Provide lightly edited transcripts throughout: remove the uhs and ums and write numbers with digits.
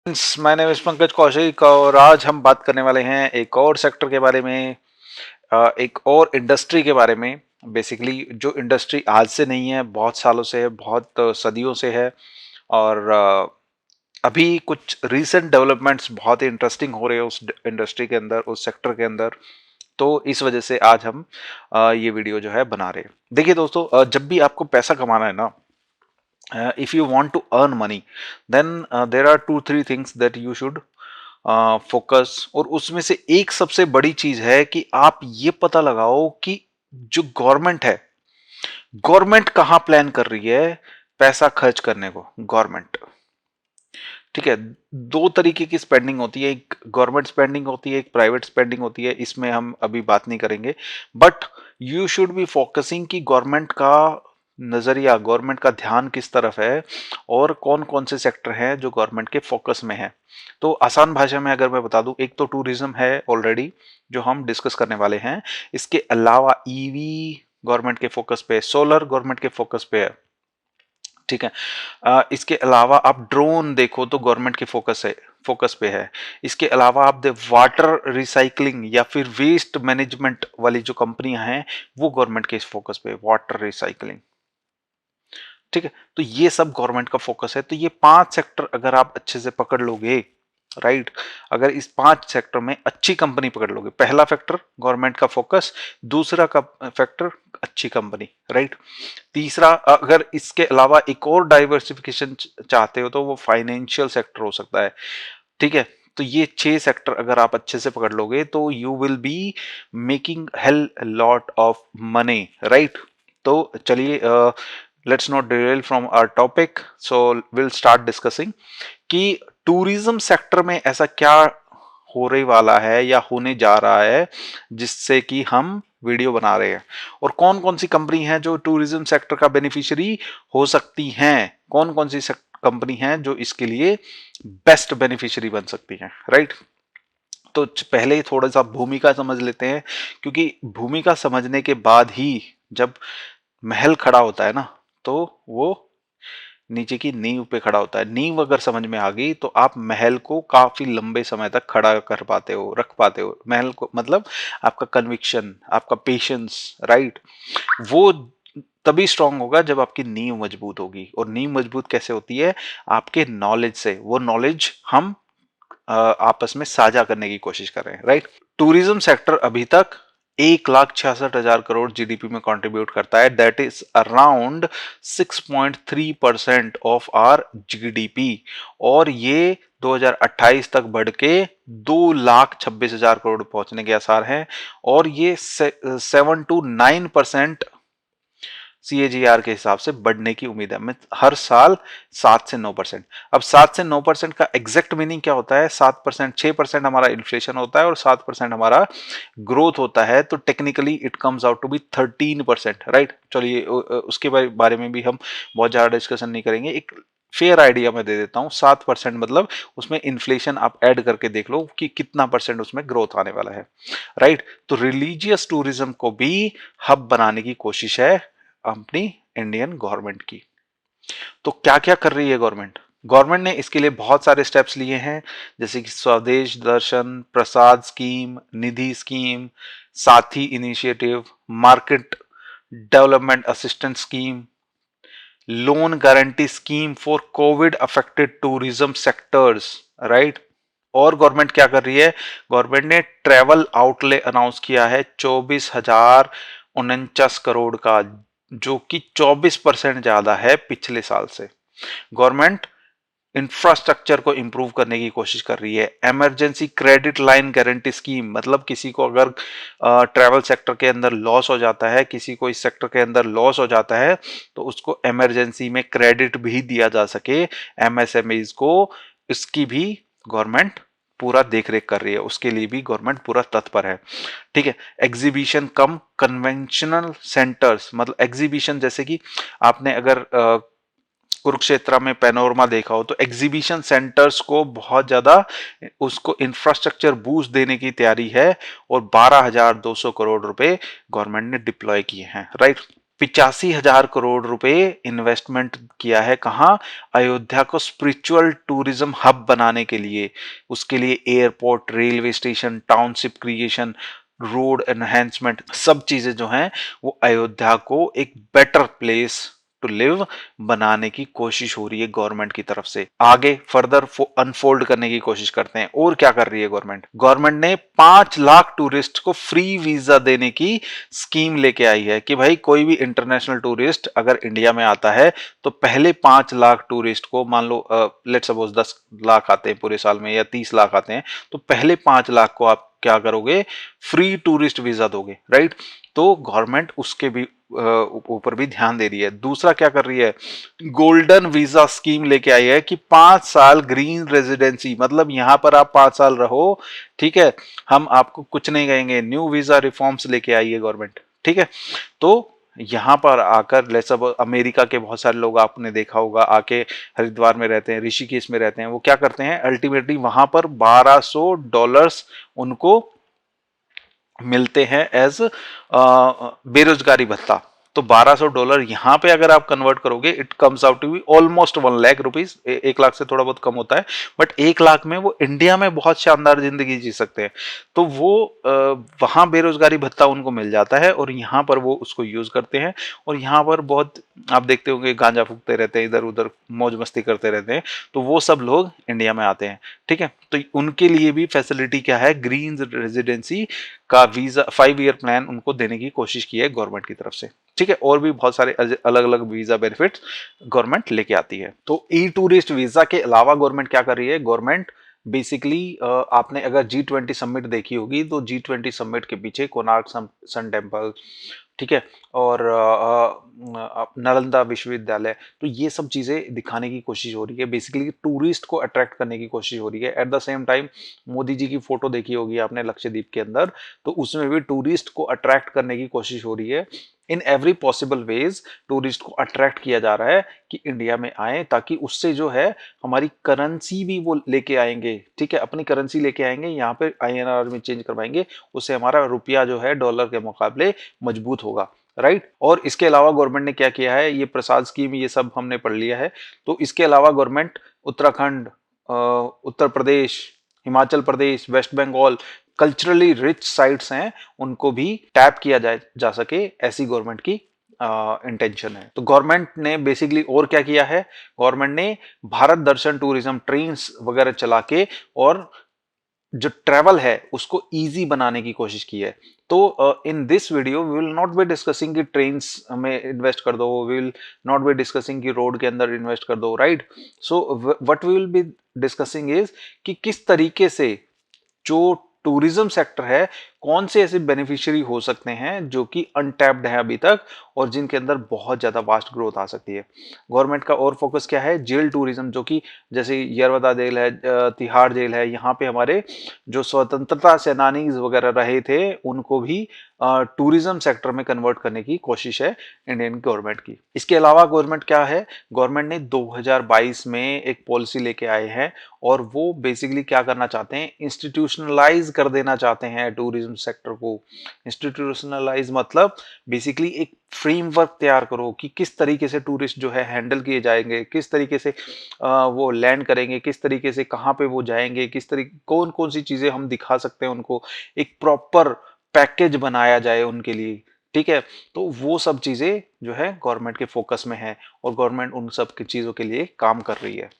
My name is Pankaj Kaushik और आज हम बात करने वाले हैं एक और सेक्टर के बारे में, एक और इंडस्ट्री के बारे में। बेसिकली जो इंडस्ट्री आज से नहीं है, बहुत सालों से है, बहुत सदियों से है। और अभी कुछ रीसेंट डेवलपमेंट्स बहुत ही इंटरेस्टिंग हो रहे हैं उस इंडस्ट्री के अंदर, उस सेक्टर के अंदर। तो इस वजह से आज हम ये वीडियो जो है बना रहे हैं। देखिए दोस्तों, जब भी आपको पैसा कमाना है ना, if you want to earn money, then there are 2-3 things that you should focus. और उसमें से एक सबसे बड़ी चीज है कि आप ये पता लगाओ कि जो गवर्नमेंट है, गवर्नमेंट कहाँ प्लान कर रही है पैसा खर्च करने को। गवर्नमेंट, ठीक है, दो तरीके की स्पेंडिंग होती है, एक गवर्नमेंट स्पेंडिंग होती है, एक प्राइवेट स्पेंडिंग होती है। इसमें हम अभी बात नहीं करेंगे, but you should be focusing कि गवर्नमेंट का नजरिया, गवर्नमेंट का ध्यान किस तरफ है और कौन कौन से सेक्टर हैं जो गवर्नमेंट के फोकस में है। तो आसान भाषा में अगर मैं बता दूं, एक तो टूरिज्म है ऑलरेडी जो हम डिस्कस करने वाले हैं। इसके अलावा ईवी गवर्नमेंट के फोकस पे, सोलर गवर्नमेंट के फोकस पे है, ठीक है। इसके अलावा आप ड्रोन देखो तो गवर्नमेंट के फोकस पे है। इसके अलावा आप दे वाटर रिसाइकलिंग या फिर वेस्ट मैनेजमेंट वाली जो कंपनियां हैं वो गवर्नमेंट के फोकस पे, वाटर रिसाइकलिंग, ठीक है। तो ये सब गवर्नमेंट का फोकस है। तो ये 5 सेक्टर अगर आप अच्छे से पकड़ लोगे, राइट, अगर इस 5 सेक्टर में अच्छी कंपनी पकड़ लोगे, पहला फैक्टर गवर्नमेंट का फोकस, दूसरा का फैक्टर अच्छी कंपनी, राइट, तीसरा अगर इसके अलावा एक और डाइवर्सिफिकेशन चाहते हो तो वो फाइनेंशियल सेक्टर हो सकता है, ठीक है। तो ये 6 सेक्टर अगर आप अच्छे से पकड़ लोगे तो you will be making hell lot of money, right. तो चलिए, let's not derail from our topic, so will start discussing कि टूरिज्म सेक्टर में ऐसा क्या हो रही वाला है या होने जा रहा है जिससे कि हम वीडियो बना रहे हैं, और कौन कौन सी कंपनी है जो टूरिज्म सेक्टर का बेनिफिशियरी हो सकती हैं, कौन कौन सी कंपनी है जो इसके लिए बेस्ट बेनिफिशियरी बन सकती हैं, राइट। तो पहले थोड़ा सा भूमिका समझ लेते हैं, क्योंकि भूमिका समझने के बाद ही जब महल खड़ा होता है ना, तो वो नीचे की नींव पे खड़ा होता है। नींव अगर समझ में आ गई तो आप महल को काफी लंबे समय तक खड़ा कर पाते हो, रख पाते हो। महल को मतलब आपका कन्विक्शन, आपका पेशेंस, राइट, वो तभी स्ट्रांग होगा जब आपकी नींव मजबूत होगी। और नींव मजबूत कैसे होती है? आपके नॉलेज से। वो नॉलेज हम आपस में साझा करने की कोशिश कर रहे हैं, राइट। टूरिज्म सेक्टर अभी तक 1,66,000 करोड़ जीडीपी में कंट्रीब्यूट करता है। That is around 6.3% of our GDP. और ये 2028 तक बढ़ के 2,26,000 करोड़ पहुंचने के आसार हैं। और ये 7 to 9% सीएजीआर के हिसाब से बढ़ने की उम्मीद है। हर साल 7 से 9%। अब 7 से 9% का एग्जैक्ट मीनिंग क्या होता है? 7%, 6% हमारा इन्फ्लेशन होता है और 7% हमारा ग्रोथ होता है। तो technically it comes out to be 13%, right. चलिए उसके बारे में भी हम बहुत ज्यादा डिस्कशन नहीं करेंगे। एक फेयर आइडिया मैं दे देता हूँ। 7% मतलब उसमें इन्फ्लेशन आप ऐड करके देख लो कि कितना परसेंट उसमें ग्रोथ आने वाला है, राइट। तो रिलीजियस टूरिज्म को भी हब बनाने की कोशिश है अपनी इंडियन गवर्नमेंट की। तो क्या क्या कर रही है गवर्नमेंट? गवर्नमेंट ने इसके लिए बहुत सारे स्टेप्स लिए हैं, जैसे कि स्वदेश दर्शन, प्रसाद स्कीम, निधि स्कीम, साथी initiative, market development assistance scheme, loan guarantee scheme for Covid affected tourism sectors, right. और गवर्नमेंट क्या कर रही है? गवर्नमेंट ने ट्रेवल आउटले अनाउंस किया है 24,049 करोड़ का, जो कि 24% ज्यादा है पिछले साल से। गवर्नमेंट इंफ्रास्ट्रक्चर को इंप्रूव करने की कोशिश कर रही है। Emergency credit line guarantee scheme, मतलब किसी को अगर ट्रैवल सेक्टर के अंदर लॉस हो जाता है, किसी को इस सेक्टर के अंदर लॉस हो जाता है, तो उसको इमरजेंसी में क्रेडिट भी दिया जा सके एमएसएमईज को। इसकी भी गवर्नमेंट पूरा देख रेख कर रही है, उसके लिए भी गवर्नमेंट पूरा तत्पर है, ठीक है। एग्जीबिशन कम कन्वेंशनल सेंटर्स, मतलब एग्जीबिशन जैसे कि आपने अगर कुरुक्षेत्र में पैनोरमा देखा हो, तो एग्जीबिशन सेंटर्स को बहुत ज्यादा उसको इंफ्रास्ट्रक्चर बूस्ट देने की तैयारी है। और 12,200 करोड़ रुपए गवर्नमेंट ने डिप्लॉय किए हैं, राइट। 85,000 करोड़ रुपए इन्वेस्टमेंट किया है। कहाँ? अयोध्या को स्पिरिचुअल टूरिज्म हब बनाने के लिए। उसके लिए airport, railway station, township creation, road enhancement, सब चीजें जो हैं वो अयोध्या को एक बेटर प्लेस टू लिव बनाने की कोशिश हो रही है गवर्नमेंट की तरफ से। आगे फर्दर अनफोल्ड करने की कोशिश करते हैं। और क्या कर रही है गवर्नमेंट? गवर्नमेंट ने 5 लाख टूरिस्ट को फ्री वीजा देने की स्कीम लेके आई है कि भाई कोई भी इंटरनेशनल टूरिस्ट अगर इंडिया में आता है तो पहले 5 लाख टूरिस्ट को, मान लो लेट सपोज 10 लाख आते हैं पूरे साल में या 30 लाख आते हैं, तो पहले 5 लाख को आप क्या करोगे? फ्री टूरिस्ट वीजा दोगे, राइट? तो गवर्नमेंट उसके भी ऊपर भी ध्यान दे रही है। दूसरा क्या कर रही है? गोल्डन वीजा स्कीम लेके आई है कि 5 साल ग्रीन रेजिडेंसी, मतलब यहां पर आप 5 साल रहो, ठीक है, हम आपको कुछ नहीं कहेंगे। न्यू वीजा रिफॉर्म्स लेके आई है गवर्नमेंट, ठीक है। तो यहां पर आकर लेट्स सपोज अमेरिका के बहुत सारे लोग आपने देखा होगा आके हरिद्वार में रहते हैं, ऋषिकेश में रहते हैं, वो क्या करते हैं अल्टीमेटली वहां पर $1200 उनको मिलते हैं एज बेरोजगारी भत्ता। तो $1200 यहाँ पे अगर आप कन्वर्ट करोगे it comes out to be almost 1 lakh rupees. 1 lakh से थोड़ा बहुत कम होता है, बट 1 लाख में वो इंडिया में बहुत शानदार जिंदगी जी सकते हैं। तो वो वहां बेरोजगारी भत्ता उनको मिल जाता है और यहाँ पर वो उसको यूज करते हैं। और यहाँ पर बहुत आप देखते होंगे गांजा फूकते रहते हैं, इधर उधर मौज मस्ती करते रहते हैं, तो वो सब लोग इंडिया में आते हैं, ठीक है। तो उनके लिए भी फैसिलिटी क्या है? ग्रीन रेजिडेंसी का वीजा 5 ईयर प्लान उनको देने की कोशिश की है गवर्नमेंट की तरफ से, ठीक है। और भी बहुत सारे अलग अलग वीजा बेनिफिट्स गवर्नमेंट लेके आती है। तो ई टूरिस्ट वीजा के अलावा गवर्नमेंट क्या कर रही है? गवर्नमेंट बेसिकली आपने अगर G20 समिट देखी होगी तो G20 समिट के पीछे कोणार्क सन टेम्पल, ठीक है, और नालंदा विश्वविद्यालय, तो ये सब चीजें दिखाने की कोशिश हो रही है, बेसिकली टूरिस्ट को अट्रैक्ट करने की कोशिश हो रही है। At the same time Modi ji की फोटो देखी होगी आपने लक्षद्वीप के अंदर, तो उसमें भी टूरिस्ट को अट्रैक्ट करने की कोशिश हो रही है। In every possible ways tourist को अट्रैक्ट किया जा रहा है कि इंडिया में आए, ताकि उससे जो है हमारी करेंसी भी वो लेके आएंगे, ठीक है, अपनी करेंसी लेके आएंगे, यहाँ पे INR में चेंज करवाएंगे, उससे हमारा रुपया जो है डॉलर के मुकाबले मजबूत होगा, राइट। और इसके अलावा गवर्नमेंट ने क्या किया है? ये प्रसाद स्कीम ये सब हमने पढ़ लिया है। तो इसके अलावा government Uttarakhand, Uttar Pradesh, Himachal Pradesh, West Bengal, culturally rich sites हैं, उनको भी टैप किया जा सके, ऐसी गवर्नमेंट की इंटेंशन है। तो गवर्नमेंट ने बेसिकली और क्या किया है? गवर्नमेंट ने भारत दर्शन टूरिज्म ट्रेन्स वगैरह चला के और जो ट्रेवल है उसको इजी बनाने की कोशिश की है। तो in this video we will not be discussing कि ट्रेन्स में इन्वेस्ट कर दो, we will not be discussing कि रोड के अंदर इन्वेस्ट कर दो, right. So what we will be discussing is कि किस तरीके से जो टूरिज्म सेक्टर है, कौन से ऐसे बेनिफिशियरी हो सकते हैं जो कि अनटैप्ड है अभी तक और जिनके अंदर बहुत ज्यादा वास्ट ग्रोथ आ सकती है। गवर्नमेंट का और फोकस क्या है? जेल टूरिज्म, जो कि जैसे यरवदा जेल है, तिहाड़ जेल है, यहाँ पे हमारे जो स्वतंत्रता सेनानी वगैरह रहे थे उनको भी टूरिज्म सेक्टर में कन्वर्ट करने की कोशिश है इंडियन गवर्नमेंट की। इसके अलावा गवर्नमेंट क्या है? गवर्नमेंट ने 2022 में एक पॉलिसी लेके आए हैं और वो बेसिकली क्या करना चाहते हैं? इंस्टीट्यूशनलाइज कर देना चाहते हैं टूरिज्म सेक्टर को। इंस्टीट्यूशनलाइज मतलब बेसिकली एक फ्रेमवर्क तैयार करो कि किस तरीके से टूरिस्ट जो है हैंडल किए जाएंगे, किस तरीके से वो लैंड करेंगे, किस तरीके से कहाँ पे वो जाएंगे, किस तरीके कौन कौन सी चीजें हम दिखा सकते हैं उनको, एक प्रॉपर पैकेज बनाया जाए उनके लिए, ठीक है। तो वो सब चीजें जो है गवर्नमेंट के फोकस में है और गवर्नमेंट उन सब की चीजों के लिए काम कर रही है।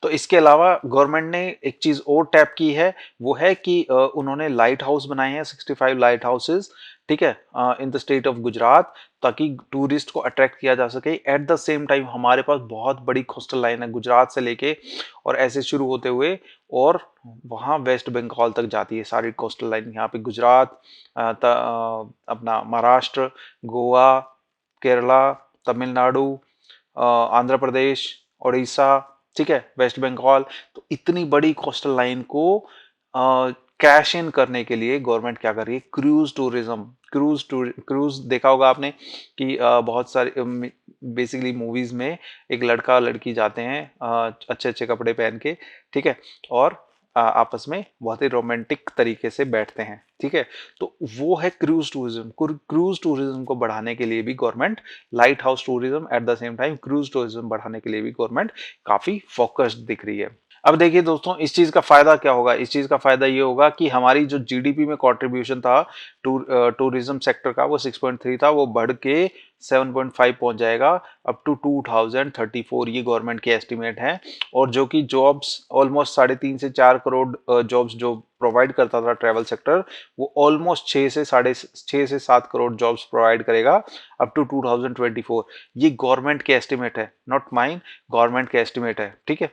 तो इसके अलावा गवर्नमेंट ने एक चीज और टैप की है, वो है कि उन्होंने लाइट हाउस बनाए हैं, 65 लाइट हाउसेज, ठीक है, in the state of Gujarat, ताकि टूरिस्ट को अट्रैक्ट किया जा सके। एट द सेम टाइम हमारे पास बहुत बड़ी कोस्टल लाइन है गुजरात से लेके और ऐसे शुरू होते हुए और वहाँ वेस्ट बंगाल तक जाती है सारी कोस्टल लाइन। यहाँ पे गुजरात, अपना महाराष्ट्र, गोवा, केरला, तमिलनाडु, आंध्र प्रदेश, उड़ीसा, ठीक है, वेस्ट बंगाल, तो इतनी बड़ी कोस्टल लाइन को कैश इन करने के लिए गवर्नमेंट क्या कर रही है? क्रूज टूरिज्म, क्रूज देखा होगा आपने कि बहुत सारे बेसिकली मूवीज में एक लड़का लड़की जाते हैं अच्छे अच्छे कपड़े पहन के, ठीक है, और आपस में बहुत ही रोमांटिक तरीके से बैठते हैं, ठीक है। तो वो है क्रूज टूरिज्म। क्रूज टूरिज्म को बढ़ाने के लिए भी government, light house tourism eight the same time cruise tourism बढ़ाने के लिए भी गवर्नमेंट काफी फोकस्ड दिख रही है। अब देखिए दोस्तों, इस चीज का फायदा क्या होगा? इस चीज का फायदा ये होगा कि हमारी जो जीडीपी में कंट्रीब्यूशन था टूरिज्म सेक्टर का, वो 6.3 था, वो बढ़ के 7.5 पहुंच जाएगा अप टू 2034, ये गवर्नमेंट के एस्टिमेट है। और जो कि जॉब्स ऑलमोस्ट 3.5 से 4 करोड़ जॉब्स जो प्रोवाइड करता था ट्रैवल सेक्टर, वो ऑलमोस्ट 6 से 7 करोड़ जॉब्स प्रोवाइड करेगा अप टू 2024। ये गवर्नमेंट के एस्टिमेट है, नॉट माइन, गवर्नमेंट के एस्टिमेट है, ठीक है।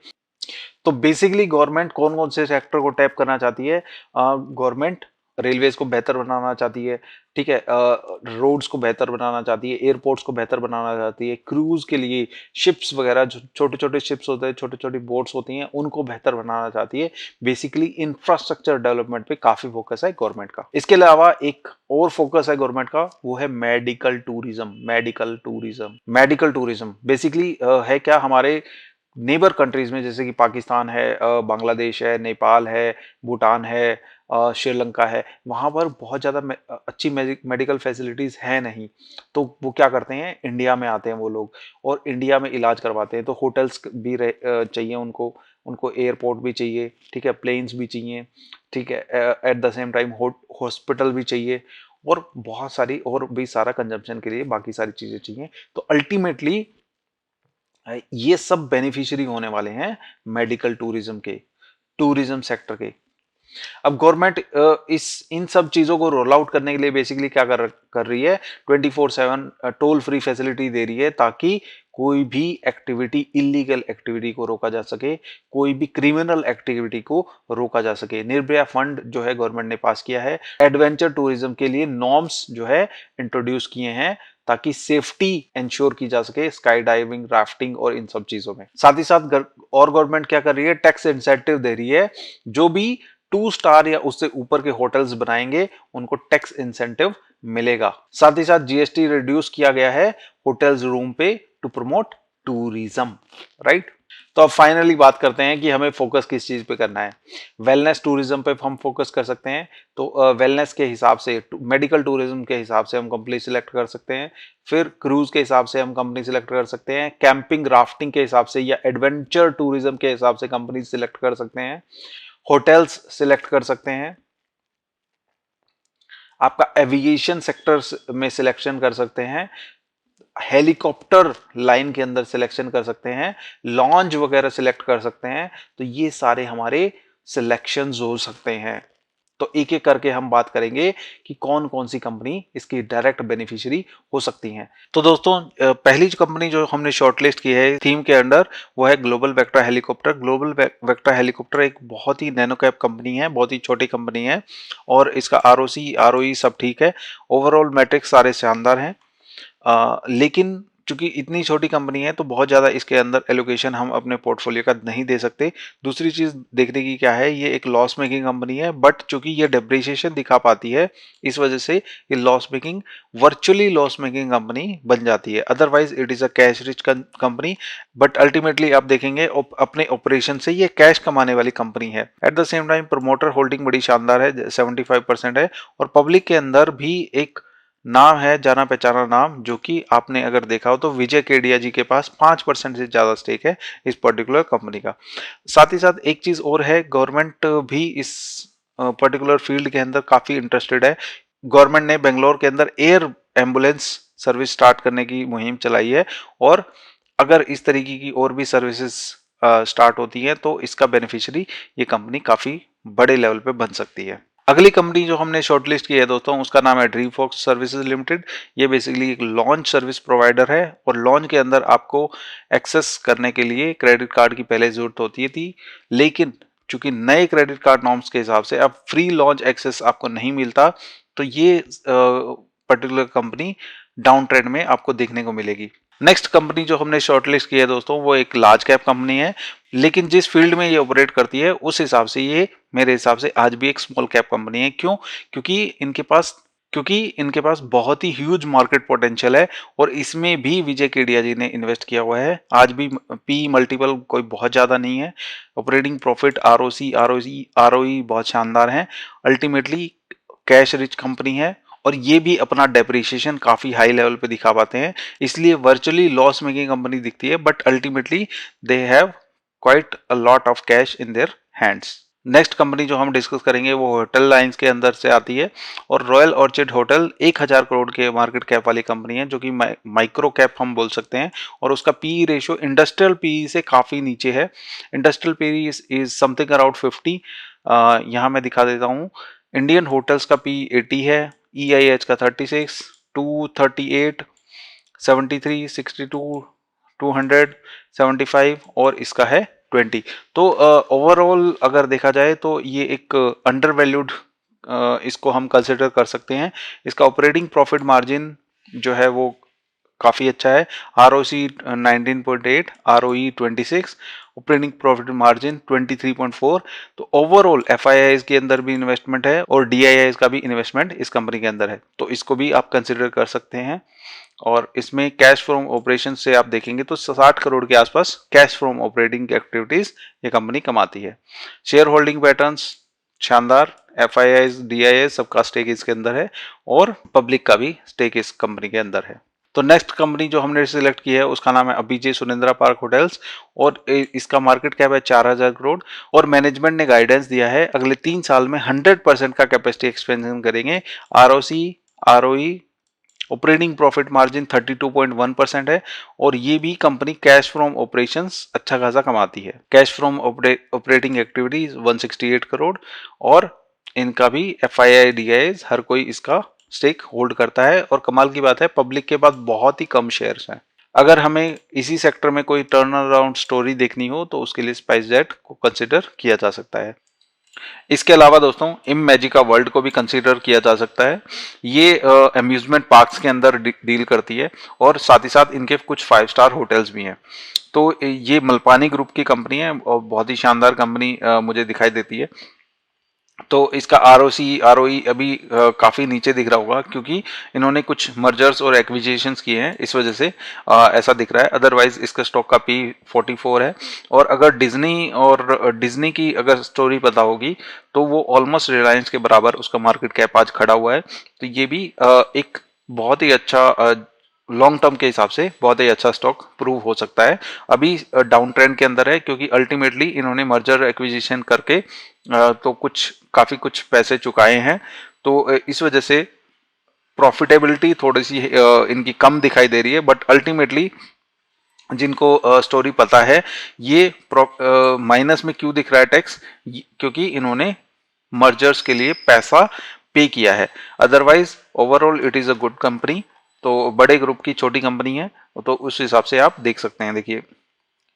तो बेसिकली गवर्नमेंट कौन कौन से सेक्टर को टैप करना चाहती है? गवर्नमेंट रेलवेज को बेहतर बनाना चाहती है, ठीक है, रोड्स को बेहतर बनाना चाहती है, एयरपोर्ट्स को बेहतर बनाना चाहती है, क्रूज के लिए शिप्स वगैरह, जो छोटे छोटे शिप्स होते हैं, छोटी छोटी बोट्स होती हैं, उनको बेहतर बनाना चाहती है। बेसिकली इंफ्रास्ट्रक्चर डेवलपमेंट पे काफी फोकस है गवर्नमेंट का। इसके अलावा एक और फोकस है गवर्नमेंट का, वो है medical tourism. Medical tourism basically है क्या, हमारे नेबर कंट्रीज में, जैसे कि पाकिस्तान है, बांग्लादेश है, नेपाल है, भूटान है, श्रीलंका है, वहाँ पर बहुत ज़्यादा अच्छी मेडिकल फैसिलिटीज़ है नहीं। तो वो क्या करते हैं, इंडिया में आते हैं वो लोग और इंडिया में इलाज करवाते हैं। तो होटल्स भी चाहिए उनको, उनको एयरपोर्ट भी चाहिए, ठीक है, प्लेन्स भी चाहिए, ठीक है, at the same time hospital भी चाहिए, और बहुत सारी और भी सारा कंजम्पशन के लिए बाकी सारी चीज़ें चाहिए। तो अल्टीमेटली ये सब बेनिफिशियरी होने वाले हैं मेडिकल टूरिज्म के, टूरिज्म सेक्टर के। अब गवर्नमेंट इस इन सब चीजों को रोल आउट करने के लिए बेसिकली क्या कर रही है, 24/7 टोल फ्री फैसिलिटी दे रही है, ताकि कोई भी एक्टिविटी, इलीगल एक्टिविटी को रोका जा सके, कोई भी क्रिमिनल एक्टिविटी को रोका जा सके। निर्भया फंड जो है गवर्नमेंट ने पास किया है, एडवेंचर टूरिज्म के लिए नॉर्म्स जो है इंट्रोड्यूस किए हैं, ताकि सेफ्टी इंश्योर की जा सके स्काई डाइविंग, राफ्टिंग और इन सब चीजों में। साथ ही साथ और गवर्नमेंट क्या कर रही है, टैक्स इंसेंटिव दे रही है। जो भी 2 स्टार या उससे ऊपर के होटल्स बनाएंगे, उनको टैक्स इंसेंटिव मिलेगा। साथ ही साथ जीएसटी रिड्यूस किया गया है होटल्स रूम पे टू प्रमोट टूरिज्म, राइट। तो अब फाइनली बात करते हैं कि हमें फोकस किस चीज पे करना है। वेलनेस टूरिज्म पे हम फोकस कर सकते हैं। तो वेलनेस के हिसाब से, मेडिकल टूरिज्म के हिसाब से हम कंपनी सिलेक्ट कर सकते हैं। फिर क्रूज के हिसाब से हम कंपनी सिलेक्ट कर सकते हैं। कैंपिंग, राफ्टिंग के हिसाब से या एडवेंचर टूरिज्म के हिसाब से कंपनी सिलेक्ट कर सकते हैं। होटल्स सिलेक्ट कर सकते हैं। आपका एविएशन सेक्टर में सिलेक्शन कर सकते हैं। हेलीकॉप्टर लाइन के अंदर सिलेक्शन कर सकते हैं। लॉन्च वगैरह सिलेक्ट कर सकते हैं। तो ये सारे हमारे सिलेक्शंस हो सकते हैं। तो एक एक करके हम बात करेंगे कि कौन कौन सी कंपनी इसकी डायरेक्ट बेनिफिशियरी हो सकती हैं। तो दोस्तों, पहली कंपनी जो हमने शॉर्टलिस्ट की है थीम के अंडर, वो है global vector helicopter. Global vector helicopter एक बहुत ही नैनो कैप कंपनी है, बहुत ही छोटी कंपनी है, और इसका आरओसी, आरओई सब ठीक है। ओवरऑल मैट्रिक्स सारे शानदार हैं। लेकिन चूंकि इतनी छोटी कंपनी है, तो बहुत ज़्यादा इसके अंदर एलोकेशन हम अपने पोर्टफोलियो का नहीं दे सकते। दूसरी चीज़ देखने की क्या है, ये एक लॉस मेकिंग कंपनी है, बट चूंकि ये डेप्रिसिएशन दिखा पाती है, इस वजह से ये loss making, virtually loss making company बन जाती है। Otherwise it is a cash rich company, but ultimately आप देखेंगे अपने ऑपरेशन से ये कैश कमाने वाली कंपनी है। At the same time promoter holding बड़ी शानदार है, 75% है, और पब्लिक के अंदर भी एक नाम है, जाना पहचाना नाम, जो कि आपने अगर देखा हो तो विजय केडिया जी के पास 5% से ज्यादा स्टेक है इस पर्टिकुलर कंपनी का। साथ ही साथ एक चीज और है, गवर्नमेंट भी इस पर्टिकुलर फील्ड के अंदर काफी इंटरेस्टेड है। गवर्नमेंट ने बेंगलोर के अंदर एयर एम्बुलेंस सर्विस स्टार्ट करने की मुहिम चलाई है, और अगर इस तरीके की और भी सर्विसेज स्टार्ट होती हैं, तो इसका बेनिफिशियरी ये कंपनी काफी बड़े लेवल पे बन सकती है। अगली कंपनी जो हमने शॉर्टलिस्ट की है दोस्तों, उसका नाम है ड्रीम फॉक्स सर्विसेज लिमिटेड। ये बेसिकली एक लॉन्च सर्विस प्रोवाइडर है, और लॉन्च के अंदर आपको एक्सेस करने के लिए क्रेडिट कार्ड की पहले जरूरत होती थी, लेकिन चूंकि नए क्रेडिट कार्ड नॉर्म्स के हिसाब से अब फ्री लॉन्च एक्सेस आपको नहीं मिलता, तो ये पर्टिकुलर कंपनी डाउन ट्रेंड में आपको देखने को मिलेगी। नेक्स्ट कंपनी जो हमने शॉर्टलिस्ट की है दोस्तों, वो एक लार्ज कैप कंपनी है, लेकिन जिस फील्ड में ये ऑपरेट करती है उस हिसाब से ये मेरे हिसाब से आज भी एक स्मॉल कैप कंपनी है। क्यों? क्योंकि इनके पास क्योंकि इनके पास बहुत ही ह्यूज मार्केट पोटेंशियल है और इसमें भी विजय केडिया जी ने इन्वेस्ट किया हुआ है। आज भी पी मल्टीपल कोई बहुत ज़्यादा नहीं है, ऑपरेटिंग प्रॉफिट, आरओसी, आरओई बहुत शानदार है। अल्टीमेटली कैश रिच कंपनी है और ये भी अपना डेप्रिसिएशन काफ़ी हाई लेवल पे दिखा पाते हैं, इसलिए वर्चुअली लॉस मेकिंग कंपनी दिखती है, but ultimately they have quite a lot of cash in their hands. Next company जो हम डिस्कस करेंगे वो होटल लाइंस के अंदर से आती है और रॉयल ऑर्चिड होटल 1000 करोड़ के मार्केट कैप वाली कंपनी है, जो कि माइक्रो कैप हम बोल सकते हैं, और उसका पी रेशियो इंडस्ट्रियल पी से काफ़ी नीचे है। Industrial P is something around 50। यहाँ मैं दिखा देता हूँ, इंडियन होटल्स का पी 80 है, EIH का 36, 238, 73, 62, 200, 75 और इसका है 20। तो ओवरऑल अगर देखा जाए तो ये एक अंडर वैल्यूड इसको हम कंसिडर कर सकते हैं। इसका ऑपरेटिंग प्रॉफिट मार्जिन जो है वो काफ़ी अच्छा है, ROC 19.8, ROE 26, operating profit margin 23.4। तो ओवरऑल FIIs के अंदर भी इन्वेस्टमेंट है और DIIs का भी इन्वेस्टमेंट इस कंपनी के अंदर है, तो इसको भी आप कंसिडर कर सकते हैं। और इसमें कैश फ्रॉम ऑपरेशन से आप देखेंगे तो 60 करोड़ के आसपास कैश फ्रॉम ऑपरेटिंग एक्टिविटीज ये कंपनी कमाती है। शेयर होल्डिंग पैटर्न्स शानदार, FIIs, DIIs सबका स्टेक इसके अंदर है और पब्लिक का भी स्टेक इस कंपनी के अंदर है। तो नेक्स्ट कंपनी जो हमने सिलेक्ट की है उसका नाम है अभिजय सुरेंद्रा पार्क होटल्स और इसका मार्केट कैप है 4000 करोड़ और मैनेजमेंट ने गाइडेंस दिया है अगले 3 साल में 100% का कैपेसिटी एक्सपेंशन करेंगे। ROC, ROE, operating profit margin 32.1% है और ये भी कंपनी कैश फ्रॉम ऑपरेशंस अच्छा खासा कमाती है। Cash from operating activities 168 crore और इनका भी FII, DIIs हर कोई इसका स्टेक होल्ड करता है और कमाल की बात है पब्लिक के पास बहुत ही कम शेयर्स हैं। अगर हमें इसी सेक्टर में कोई टर्न अराउंड स्टोरी देखनी हो तो उसके लिए स्पाइसजेट को कंसिडर किया जा सकता है। इसके अलावा दोस्तों इमेजिका वर्ल्ड को भी कंसीडर किया जा सकता है। ये अम्यूजमेंट पार्क्स के अंदर डील करती है और साथ ही साथ इनके कुछ 5 स्टार होटल्स भी हैं। तो ये मलपानी ग्रुप की कंपनी है और बहुत ही शानदार कंपनी मुझे दिखाई देती है। तो इसका ROC, ROE अभी काफ़ी नीचे दिख रहा होगा क्योंकि इन्होंने कुछ मर्जर्स और एक्विजिशंस किए हैं, इस वजह से ऐसा दिख रहा है। अदरवाइज इसका स्टॉक का P 44 है और अगर डिज्नी की अगर स्टोरी पता होगी तो वो ऑलमोस्ट रिलायंस के बराबर उसका मार्केट कैप आज खड़ा हुआ है। तो ये भी एक बहुत ही अच्छा लॉन्ग टर्म के हिसाब से बहुत ही अच्छा स्टॉक प्रूव हो सकता है। अभी डाउन ट्रेंड के अंदर है क्योंकि अल्टीमेटली इन्होंने मर्जर एक्विजिशन करके तो काफी कुछ पैसे चुकाए हैं, तो इस वजह से प्रॉफिटेबिलिटी थोड़ी सी इनकी कम दिखाई दे रही है। बट अल्टीमेटली जिनको स्टोरी पता है ये माइनस में क्यों दिख रहा है टैक्स, क्योंकि इन्होंने मर्जर्स के लिए पैसा पे किया है। Otherwise overall it is a good company. तो बड़े ग्रुप की छोटी कंपनी है तो उस हिसाब से आप देख सकते हैं। देखिए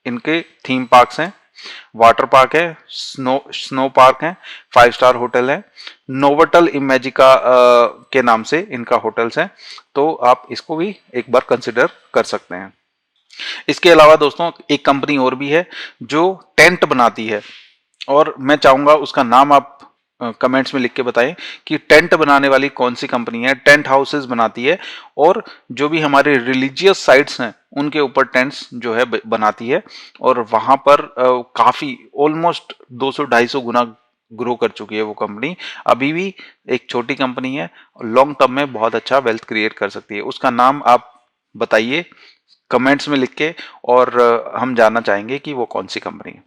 इनके थीम पार्क्स हैं, वाटर पार्क है, स्नो पार्क है, 5 स्टार होटल है, नोवोटल इमेजिका के नाम से इनका होटल्स है, तो आप इसको भी एक बार कंसिडर कर सकते हैं। इसके अलावा दोस्तों एक कंपनी और भी है जो टेंट बनाती है और मैं चाहूंगा उसका नाम आप कमेंट्स में लिख के बताएं कि टेंट बनाने वाली कौन सी कंपनी है। टेंट हाउसेस बनाती है और जो भी हमारे रिलीजियस साइट्स हैं उनके ऊपर टेंट्स जो है बनाती है और वहां पर काफी ऑलमोस्ट 200-250 गुना ग्रो कर चुकी है वो कंपनी। अभी भी एक छोटी कंपनी है, लॉन्ग टर्म में बहुत अच्छा वेल्थ क्रिएट कर सकती है। उसका नाम आप बताइए कमेंट्स में लिख के और हम जानना चाहेंगे कि वो कौन सी कंपनी है।